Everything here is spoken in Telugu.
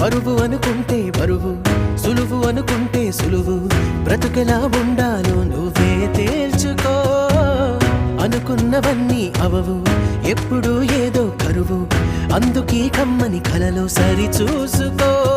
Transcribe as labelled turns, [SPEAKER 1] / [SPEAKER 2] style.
[SPEAKER 1] బరువు అనుకుంటే బరువు, సులువు అనుకుంటే సులువు. బ్రతుకెలా ఉండాలో నువ్వే తేల్చుకో. అనుకున్నవన్నీ అవవు, ఎప్పుడు ఏదో కరువు. అందుకీ కమ్మని కలలో సరి చూసుకో.